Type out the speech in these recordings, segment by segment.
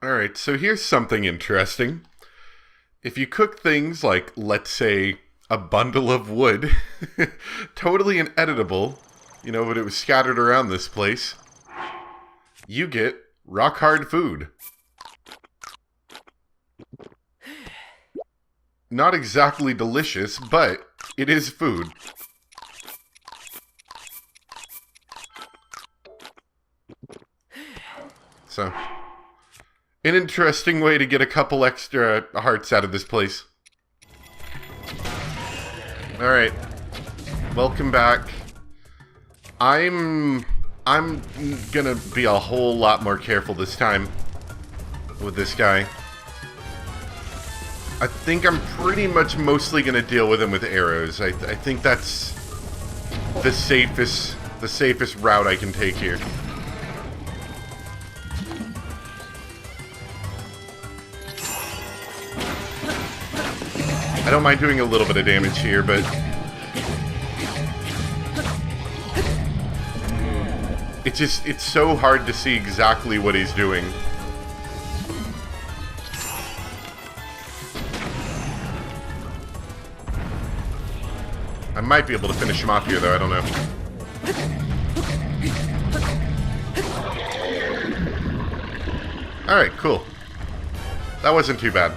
Alright, so here's something interesting. If you cook things like, let's say, a bundle of wood, totally inedible, but it was scattered around this place, you get rock hard food. Not exactly delicious, but it is food. So, an interesting way to get a couple extra hearts out of this place. Alright. Welcome back. I'm gonna be a whole lot more careful this time with this guy. I think I'm pretty much mostly gonna deal with him with arrows. I think that's the safest route I can take here. I don't mind doing a little bit of damage here, but it's so hard to see exactly what he's doing. I might be able to finish him off here, though. I don't know. Alright, cool. That wasn't too bad.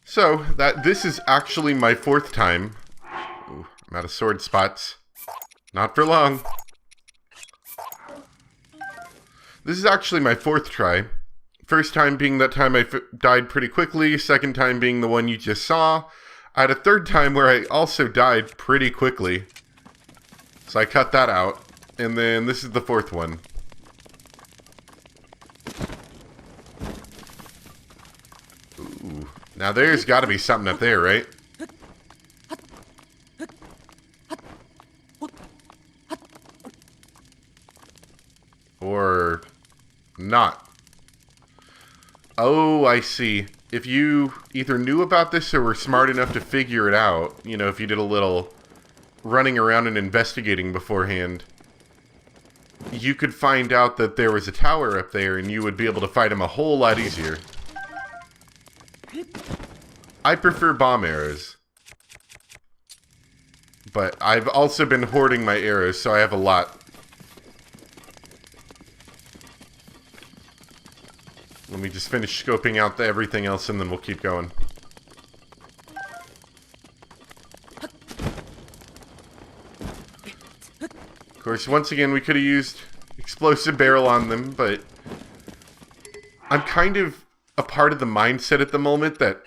So, this is actually my fourth time. Ooh, I'm out of sword spots. Not for long. This is actually my fourth try. First time being that time I died pretty quickly. Second time being the one you just saw. I had a third time where I also died pretty quickly. So I cut that out. And then this is the fourth one. Ooh. Now there's got to be something up there, right? Or not. Oh, I see. If you either knew about this or were smart enough to figure it out, if you did a little running around and investigating beforehand, you could find out that there was a tower up there and you would be able to fight him a whole lot easier. I prefer bomb arrows. But I've also been hoarding my arrows, so I have a lot. Let me just finish scoping out everything else and then we'll keep going. Of course, once again, we could have used explosive barrel on them, but I'm kind of a part of the mindset at the moment that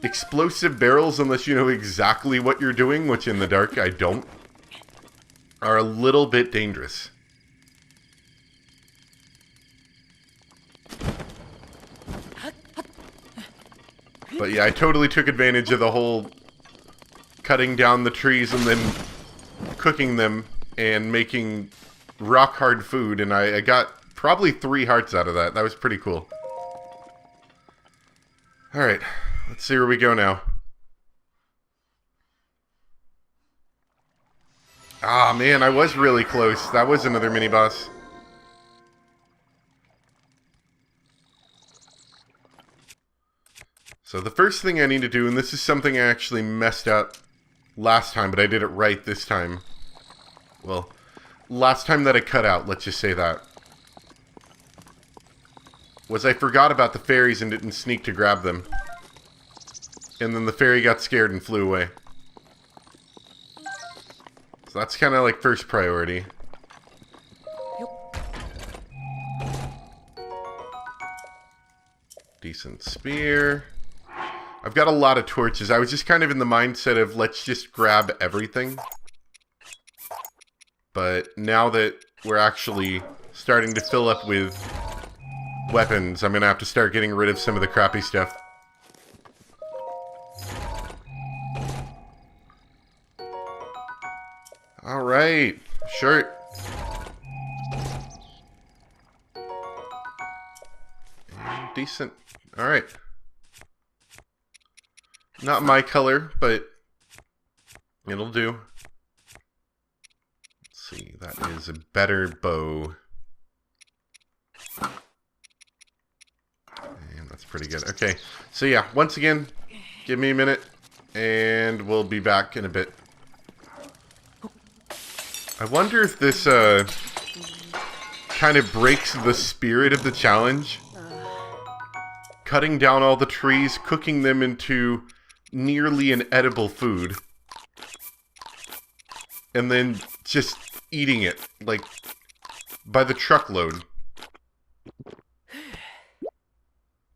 explosive barrels, unless you know exactly what you're doing, which in the dark I don't, are a little bit dangerous. But yeah, I totally took advantage of the whole cutting down the trees and then cooking them and making rock hard food, and I got probably 3 hearts out of that. That was pretty cool. Alright, let's see where we go now. Ah, man, I was really close. That was another mini-boss. So the first thing I need to do, and this is something I actually messed up last time, but I did it right this time. Well, last time that I cut out, let's just say that, was I forgot about the fairies and didn't sneak to grab them. And then the fairy got scared and flew away. So that's kind of like first priority. Decent spear. I've got a lot of torches. I was just kind of in the mindset of let's just grab everything. But now that we're actually starting to fill up with weapons, I'm going to have to start getting rid of some of the crappy stuff. Alright, shirt. Decent. Alright. Not my color, but it'll do. Let's see, that is a better bow. And that's pretty good. Okay, so yeah, once again, give me a minute, and we'll be back in a bit. I wonder if this kind of breaks the spirit of the challenge. Cutting down all the trees, cooking them into nearly an edible food, and then just eating it, like, by the truckload.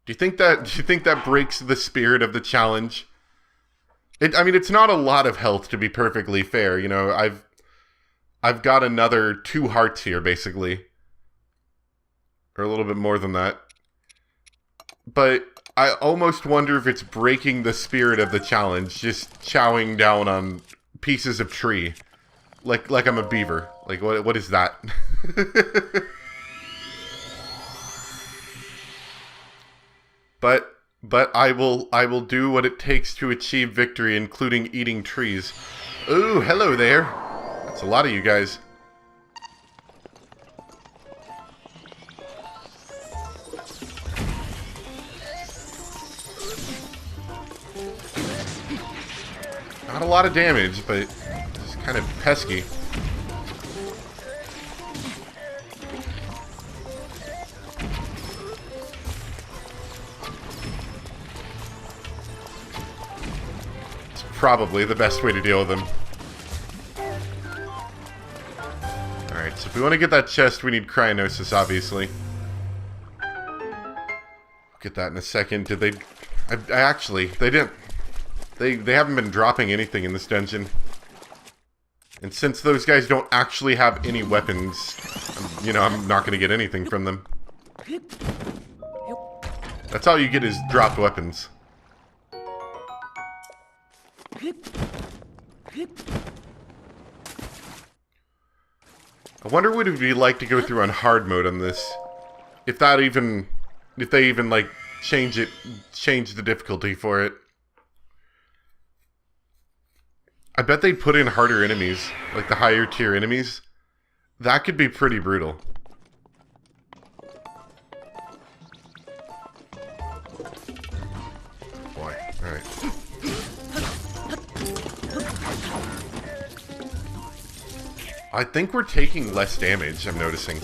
Do you think that breaks the spirit of the challenge? I mean, it's not a lot of health, to be perfectly fair. You know, I've got another 2 hearts here, basically. Or a little bit more than that. But I almost wonder if it's breaking the spirit of the challenge, just chowing down on pieces of tree. Like I'm a beaver. Like, what is that? But I will do what it takes to achieve victory, including eating trees. Ooh, hello there. That's a lot of you guys. Not a lot of damage, but it's kind of pesky. It's probably the best way to deal with them. Alright, so if we want to get that chest, we need Cryonosis, obviously. Get that in a second. Did they... I actually... They didn't... They haven't been dropping anything in this dungeon. And since those guys don't actually have any weapons, you know, I'm not going to get anything from them. That's all you get is dropped weapons. I wonder what it would be like to go through on hard mode on this. If they even like change the difficulty for it. I bet they'd put in harder enemies, like the higher tier enemies. That could be pretty brutal. Boy, alright. I think we're taking less damage, I'm noticing.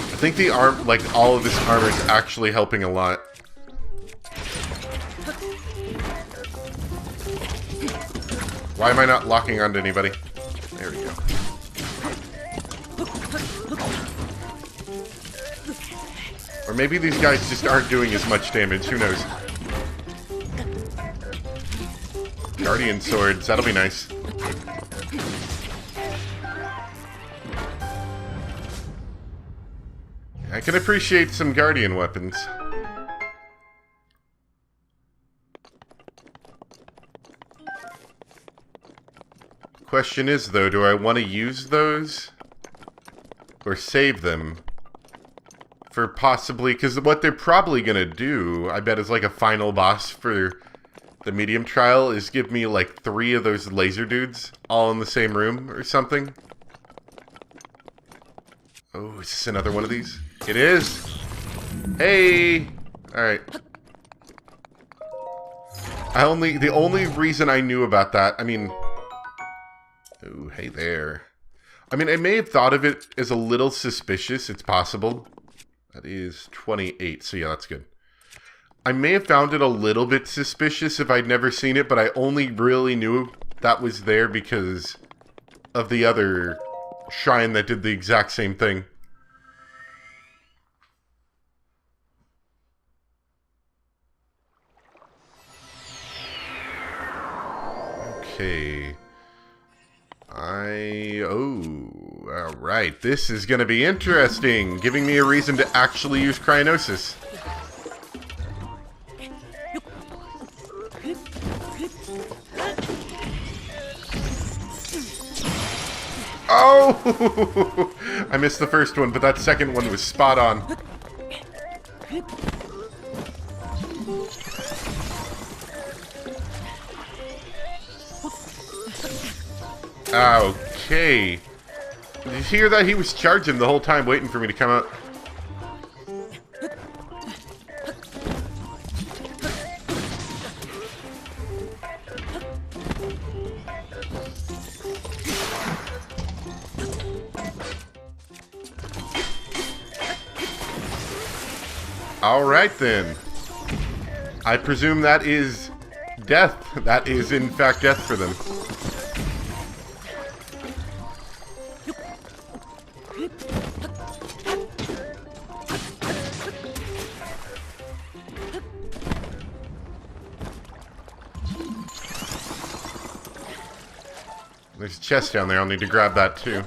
I think the all of this armor is actually helping a lot. Why am I not locking onto anybody? There we go. Or maybe these guys just aren't doing as much damage, who knows? Guardian swords, that'll be nice. I can appreciate some Guardian weapons. Question is, though, do I want to use those? Or save them? For possibly... Because what they're probably going to do, I bet, is like a final boss for the medium trial, is give me like 3 of those laser dudes all in the same room or something. Oh, is this another one of these? It is! Hey! Alright. The only reason I knew about that, I mean... Oh, hey there. I mean, I may have thought of it as a little suspicious, it's possible. That is 28, so yeah, that's good. I may have found it a little bit suspicious if I'd never seen it, but I only really knew that was there because of the other shrine that did the exact same thing. Okay. Alright. This is going to be interesting. Giving me a reason to actually use Cryonosis. Oh! I missed the first one, but that second one was spot on. Okay. Did you hear that? He was charging the whole time, waiting for me to come out. Alright then. I presume that is death. That is in fact death for them. There's a chest down there. I'll need to grab that too.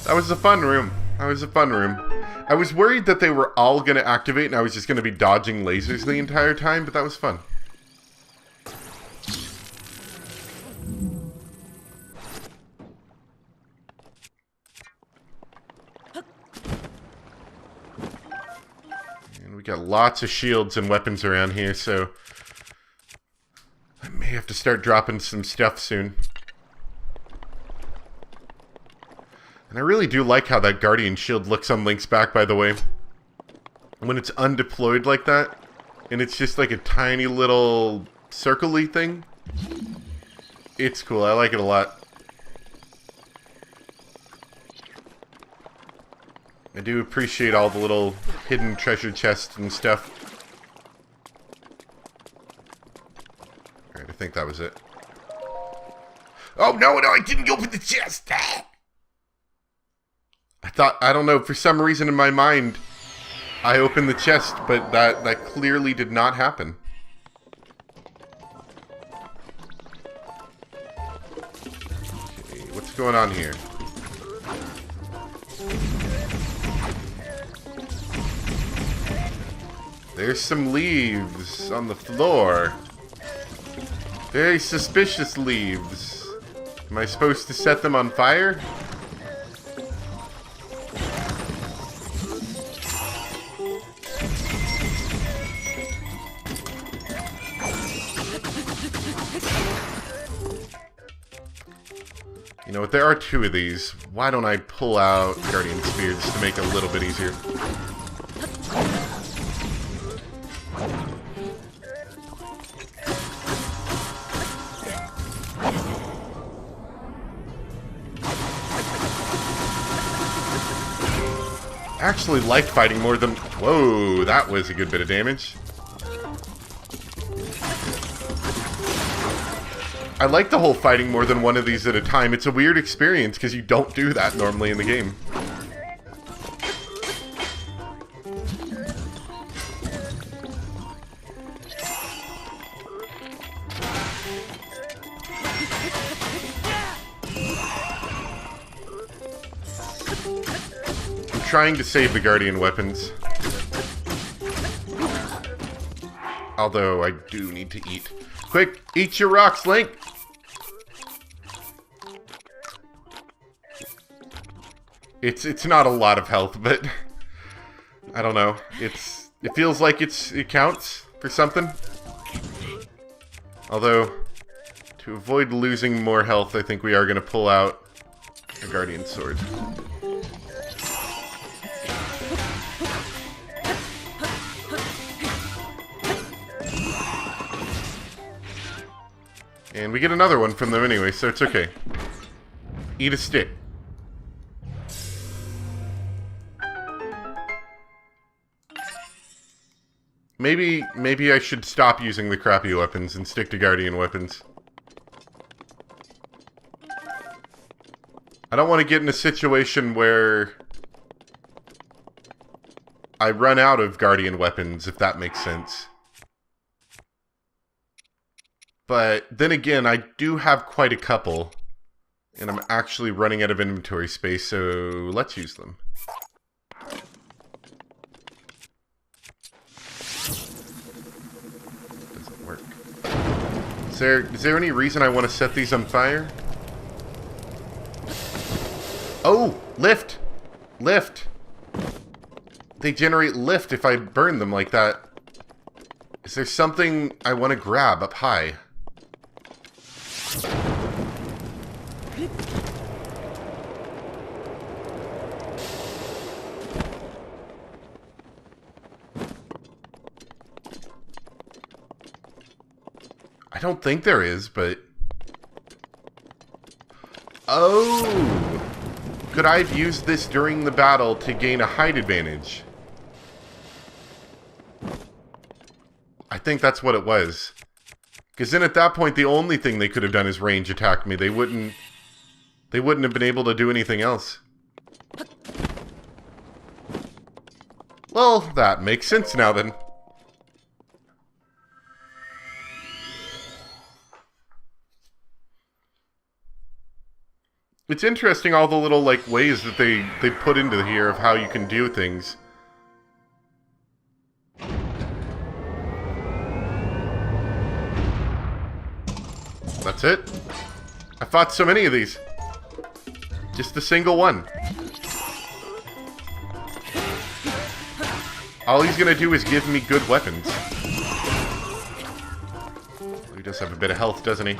That was a fun room. That was a fun room. I was worried that they were all going to activate and I was just going to be dodging lasers the entire time, but that was fun. And we got lots of shields and weapons around here, so I may have to start dropping some stuff soon. And I really do like how that Guardian shield looks on Link's back, by the way. When it's undeployed like that, and it's just like a tiny little circle-y thing. It's cool, I like it a lot. I do appreciate all the little hidden treasure chests and stuff. Alright, I think that was it. Oh, no, I didn't open the chest! I don't know, for some reason in my mind, I opened the chest, but that clearly did not happen. Okay, what's going on here? There's some leaves on the floor. Very suspicious leaves. Am I supposed to set them on fire? You know what, there are two of these. Why don't I pull out Guardian Spear just to make it a little bit easier? I actually like fighting more than... Whoa, that was a good bit of damage. I like the whole fighting more than one of these at a time. It's a weird experience because you don't do that normally in the game. I'm trying to save the Guardian weapons. Although I do need to eat. Quick, eat your rocks, Link! It's not a lot of health, but I don't know. It feels like it counts for something. Although, to avoid losing more health, I think we are going to pull out a Guardian Sword. And we get another one from them anyway, so it's okay. Eat a stick. Maybe I should stop using the crappy weapons and stick to Guardian weapons. I don't want to get in a situation where I run out of Guardian weapons, if that makes sense. But then again, I do have quite a couple. And I'm actually running out of inventory space, so let's use them. Doesn't work. Is there any reason I want to set these on fire? Oh! Lift! Lift! They generate lift if I burn them like that. Is there something I want to grab up high? I don't think there is, but... Oh! Could I have used this during the battle to gain a height advantage? I think that's what it was. Because then at that point, the only thing they could have done is range attack me. They wouldn't have been able to do anything else. Well, that makes sense now then. It's interesting all the little, like, ways that they put into here of how you can do things. That's it. I fought so many of these. Just a single one. All he's gonna do is give me good weapons. He does have a bit of health, doesn't he?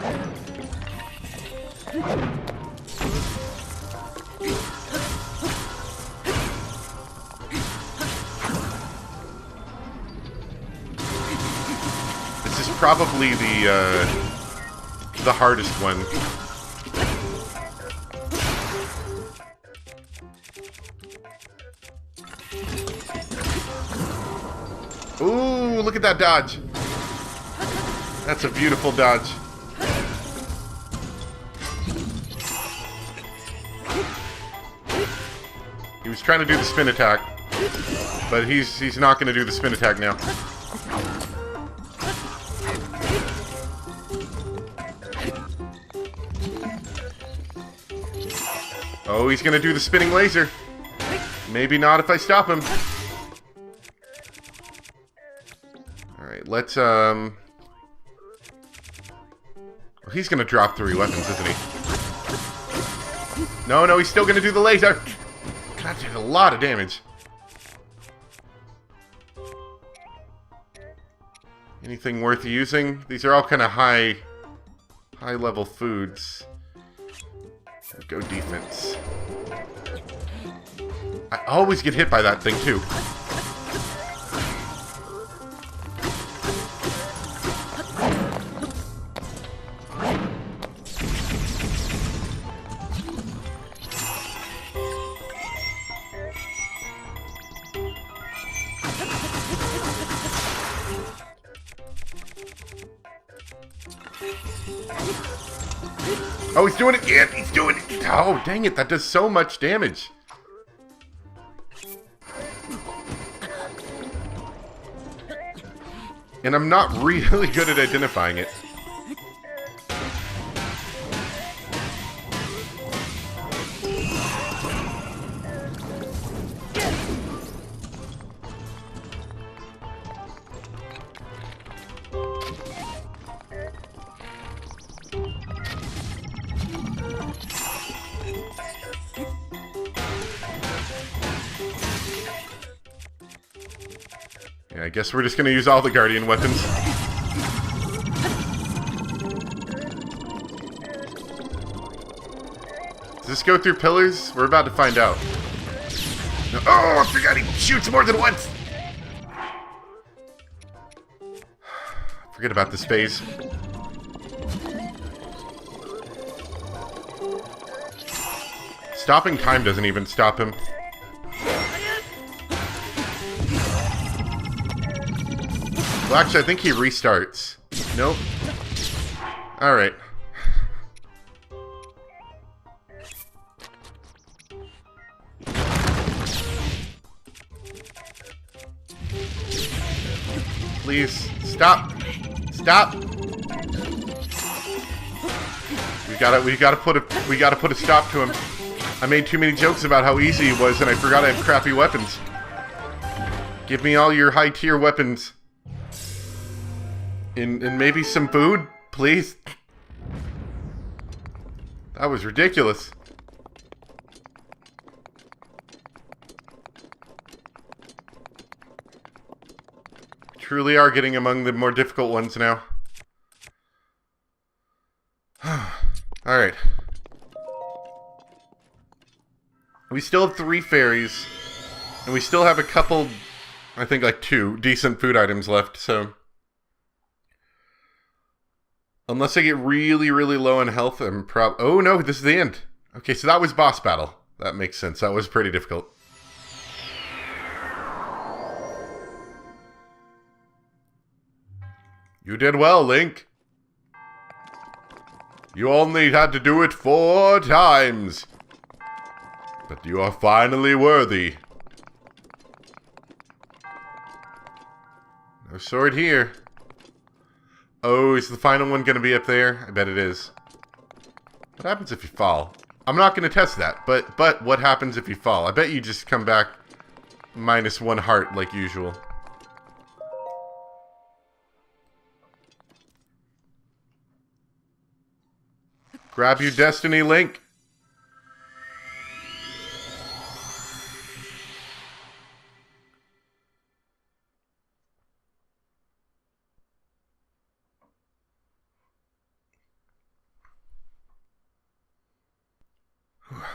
This is probably the hardest one. Ooh, look at that dodge. That's a beautiful dodge. He was trying to do the spin attack, but he's not going to do the spin attack now. Oh, he's going to do the spinning laser. Maybe not if I stop him. Alright, let's, he's going to drop 3 weapons, isn't he? No, he's still going to do the laser. That did a lot of damage. Anything worth using? These are all kind of high-level foods. Go defense. I always get hit by that thing, too. Oh, he's doing it again! He's doing it! Oh, dang it, that does so much damage. And I'm not really good at identifying it. Yeah, I guess we're just gonna use all the Guardian weapons. Does this go through pillars? We're about to find out. No, oh, I forgot he shoots more than once! Forget about this phase. Stopping time doesn't even stop him. Well, actually, I think he restarts. Nope. Alright. Please, stop. Stop. We gotta put a stop to him. I made too many jokes about how easy he was, and I forgot I have crappy weapons. Give me all your high tier weapons. And maybe some food, please. That was ridiculous. Truly are getting among the more difficult ones now. Alright. We still have 3 fairies. And we still have a couple, I think like 2 decent food items left, so. Unless I get really, really low on health, I'm oh no, this is the end. Okay, so that was boss battle. That makes sense. That was pretty difficult. You did well, Link. You only had to do it 4 times. But you are finally worthy. No sword here. Oh, is the final one going to be up there? I bet it is. What happens if you fall? I'm not going to test that, but what happens if you fall? I bet you just come back -1 heart like usual. Grab your destiny, Link.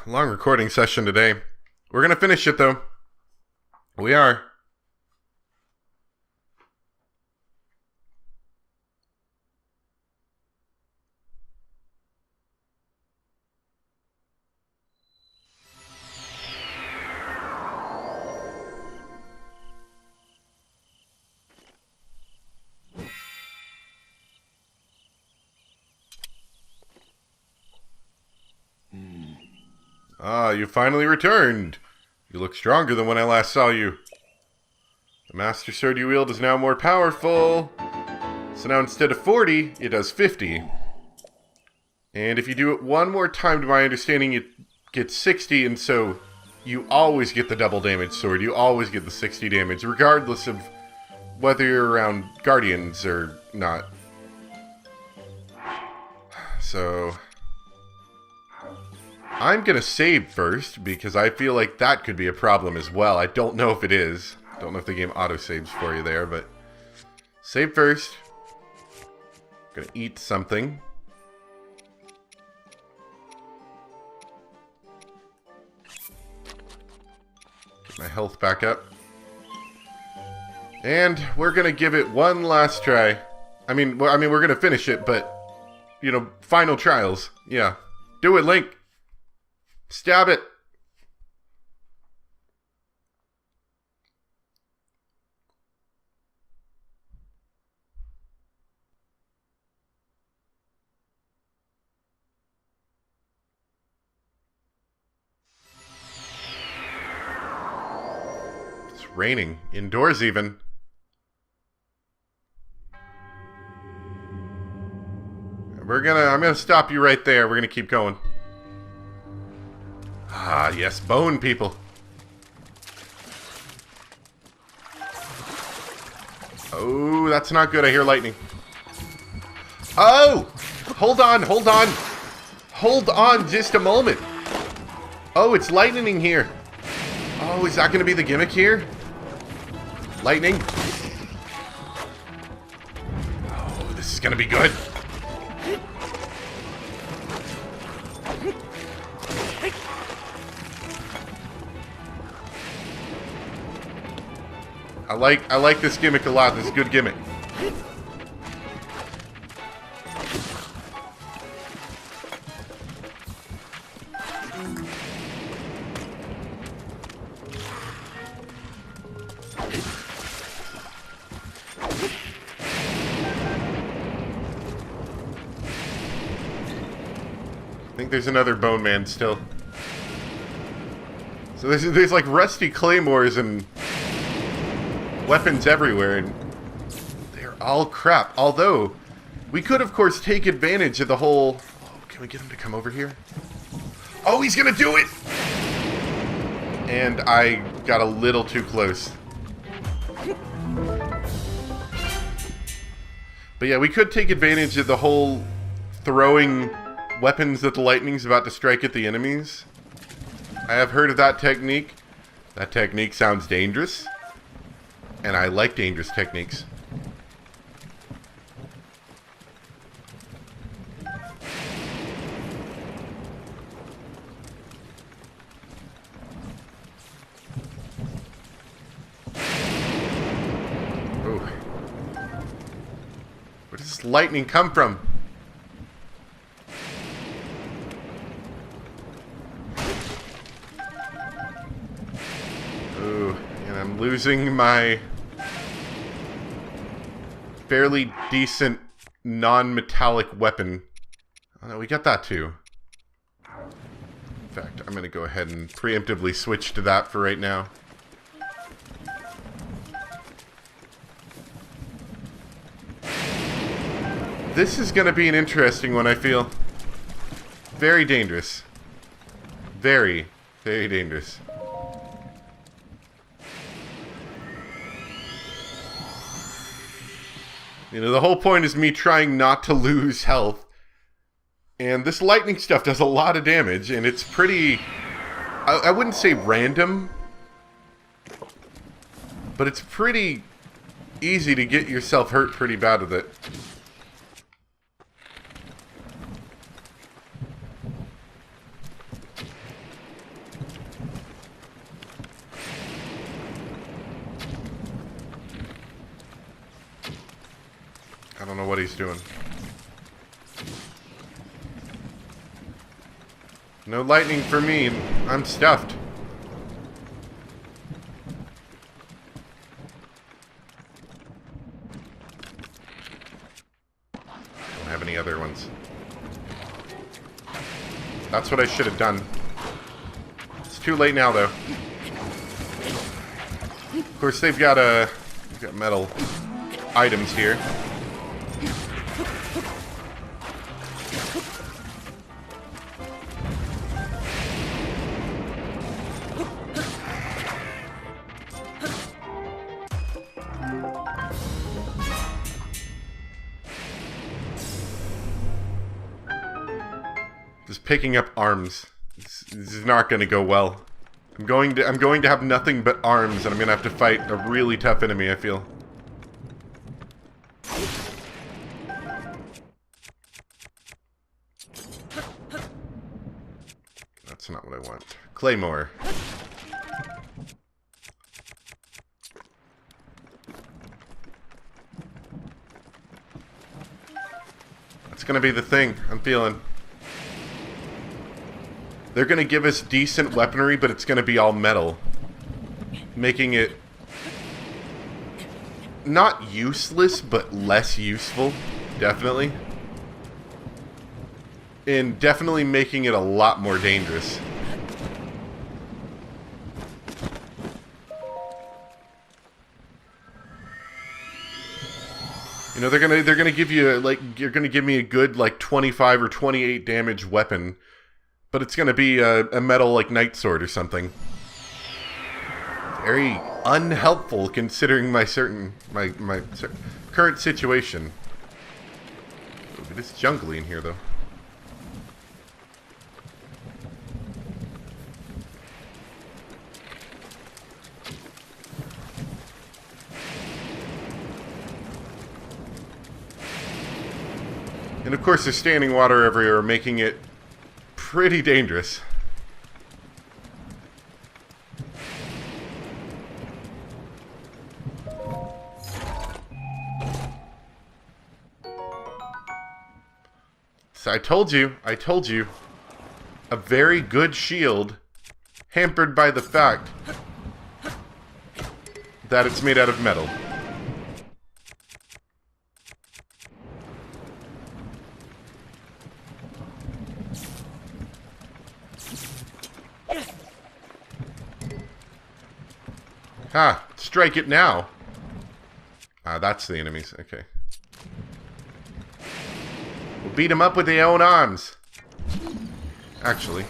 Long recording session today. We're going to finish it, though. We are. Ah, you finally returned. You look stronger than when I last saw you. The Master Sword you wield is now more powerful. So now instead of 40, it does 50. And if you do it one more time, to my understanding, it gets 60, and so you always get the double damage sword. You always get the 60 damage, regardless of whether you're around Guardians or not. So I'm going to save first, because I feel like that could be a problem as well. I don't know if it is. Don't know if the game auto-saves for you there, but save first. Gonna eat something. Get my health back up. And we're gonna give it one last try. I mean, we're gonna finish it, but, you know, final trials. Yeah. Do it, Link. Stab it. It's raining. Indoors even. I'm gonna stop you right there. We're gonna keep going. Ah, yes, bone people. Oh, that's not good. I hear lightning. Oh! Hold on, hold on. Hold on just a moment. Oh, it's lightning here. Oh, is that going to be the gimmick here? Lightning. Oh, this is going to be good. I like this gimmick a lot. This is a good gimmick. I think there's another Bone Man still. So there's like rusty claymores and weapons everywhere, and they're all crap. Although, we could, of course, take advantage of the whole... can we get him to come over here? Oh, he's gonna do it! And I got a little too close. But yeah, we could take advantage of the whole throwing weapons that the lightning's about to strike at the enemies. I have heard of that technique. That technique sounds dangerous. And I like dangerous techniques. Where does this lightning come from? Ooh, and I'm losing my fairly decent non-metallic weapon. Oh no, we got that too. In fact, I'm gonna go ahead and preemptively switch to that for right now. This is going to be an interesting one, I feel. Very dangerous. Very, very dangerous. You know, the whole point is me trying not to lose health. And this lightning stuff does a lot of damage, and it's pretty... I wouldn't say random, but it's pretty easy to get yourself hurt pretty bad with it. I don't know what he's doing. No lightning for me. I'm stuffed. Don't have any other ones. That's what I should have done. It's too late now, though. Of course, they've got metal items here. Just picking up arms. This is not going to go well. I'm going to have nothing but arms, and I'm going to have to fight a really tough enemy, I feel. That's not what I want. Claymore. That's going to be the thing I'm feeling. They're going to give us decent weaponry, but it's going to be all metal. Making it not useless, but less useful. Definitely. And definitely making it a lot more dangerous. You know, they're gonna give you, like, you're gonna give me a good, like, 25 or 28 damage weapon. But it's going to be a metal, like, night sword or something. Very unhelpful considering my current situation. Ooh, it is jungly in here, though. And of course, there's standing water everywhere, making it pretty dangerous. So I told you, a very good shield, hampered by the fact that it's made out of metal. Ah, strike it now. Ah, that's the enemies. Okay. We'll beat them up with their own arms. Actually.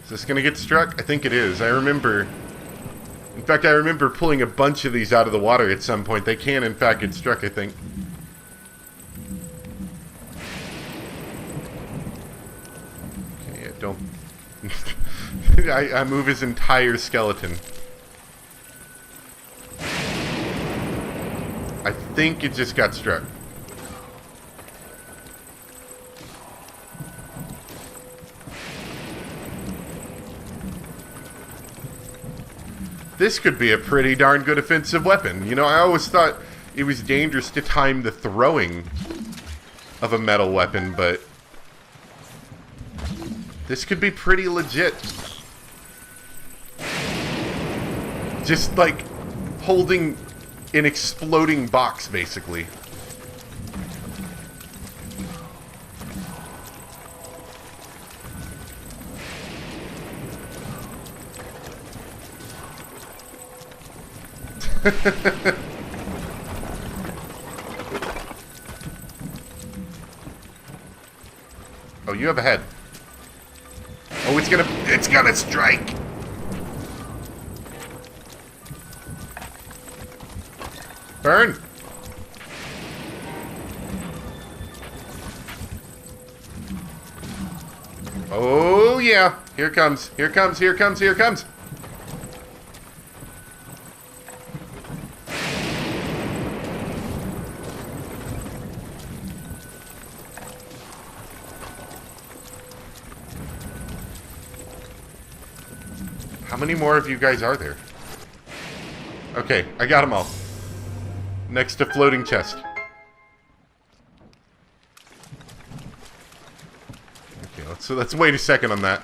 Is this gonna get struck? I think it is. I remember... In fact, I remember pulling a bunch of these out of the water at some point. They can, in fact, get struck, I think. Okay, yeah, don't... I move his entire skeleton. I think it just got struck. This could be a pretty darn good offensive weapon. You know, I always thought it was dangerous to time the throwing of a metal weapon, but this could be pretty legit. Just like holding an exploding box, basically. Oh, you have a head. Oh, it's gonna strike. Burn. Oh yeah, here it comes. Here it comes. Here it comes. Here it comes. How many more of you guys are there? Okay, I got them all. Next to floating chest. Okay, let's wait a second on that.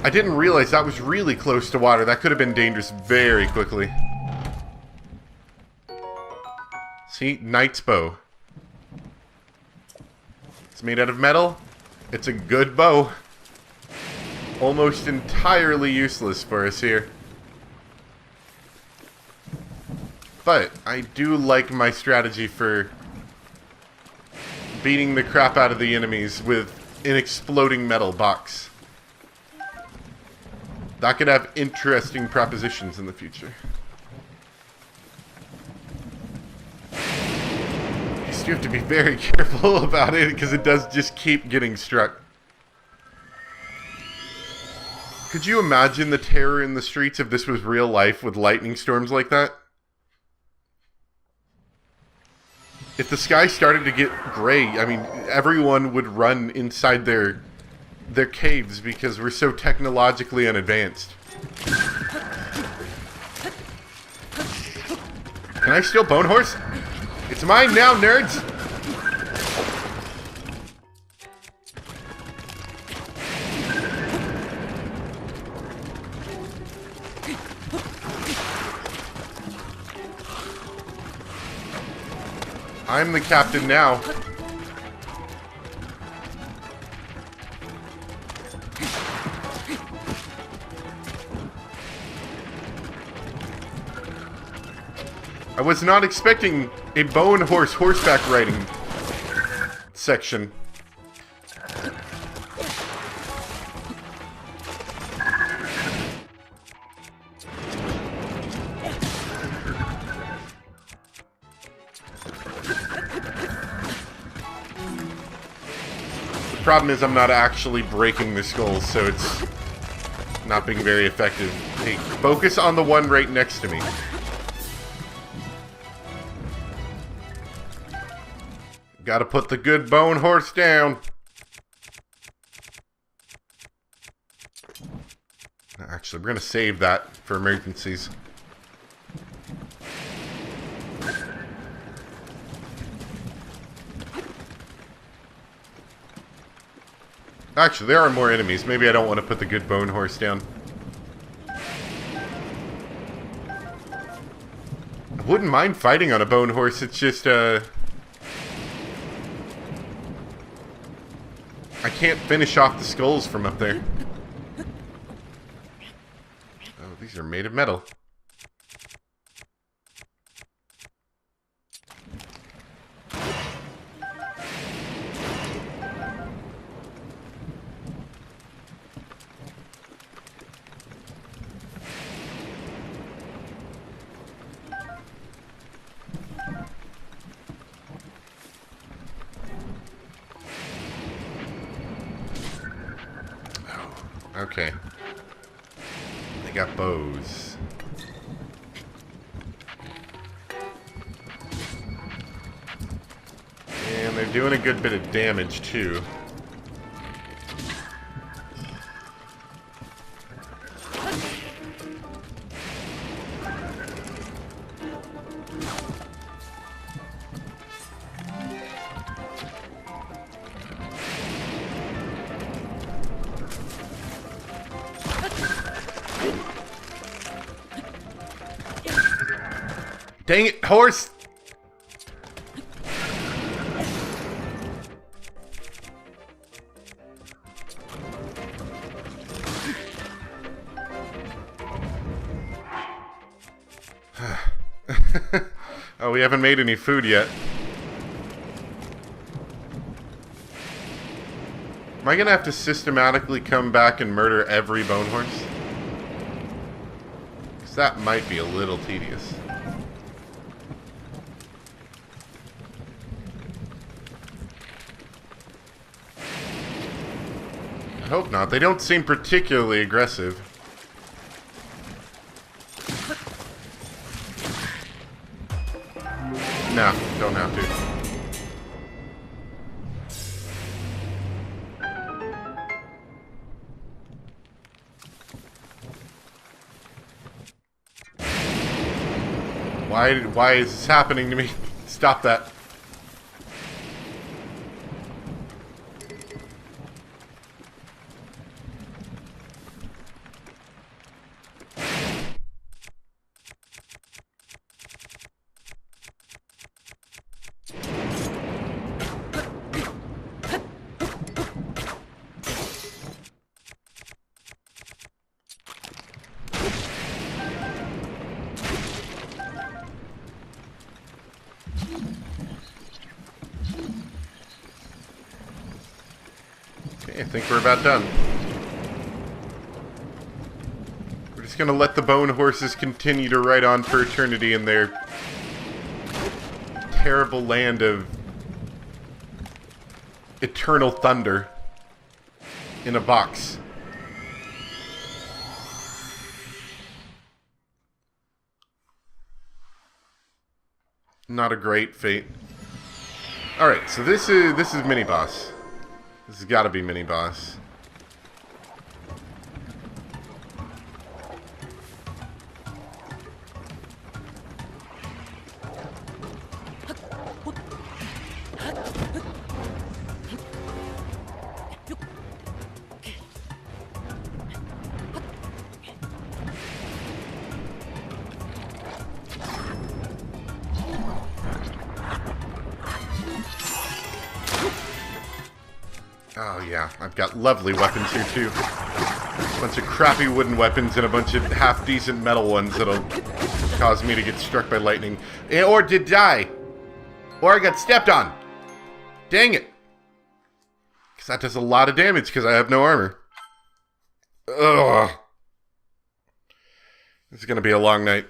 I didn't realize that was really close to water. That could have been dangerous very quickly. See? Knight's bow. It's made out of metal. It's a good bow. Almost entirely useless for us here. But I do like my strategy for beating the crap out of the enemies with an exploding metal box. That could have interesting propositions in the future. You have to be very careful about it because it does just keep getting struck. Could you imagine the terror in the streets if this was real life with lightning storms like that? If the sky started to get gray, I mean, everyone would run inside their caves because we're so technologically unadvanced. Can I steal Bone Horse? It's mine now, nerds! I'm the captain now. I was not expecting a Bone Horse horseback riding section. The problem is I'm not actually breaking the skulls, so it's not being very effective. Hey, focus on the one right next to me. Gotta put the good Bone Horse down. Actually, we're gonna save that for emergencies. Actually, there are more enemies. Maybe I don't want to put the good Bone Horse down. I wouldn't mind fighting on a Bone Horse. It's just, I can't finish off the skulls from up there. Oh, these are made of metal. Okay. They got bows. And they're doing a good bit of damage, too. Dang it, horse! Oh, we haven't made any food yet. Am I gonna have to systematically come back and murder every bone horse? Because that might be a little tedious. I hope not. They don't seem particularly aggressive. No, don't have to. Why is this happening to me? Stop that. I think we're about done. We're just gonna let the bone horses continue to ride on for eternity in their terrible land of eternal thunder in a box. Not a great fate. Alright, so this is mini boss. This has got to be mini boss. Oh yeah, I've got lovely weapons here too. A bunch of crappy wooden weapons and a bunch of half-decent metal ones that'll cause me to get struck by lightning. Or to die. Or I got stepped on. Dang it. Because that does a lot of damage because I have no armor. Ugh. This is going to be a long night.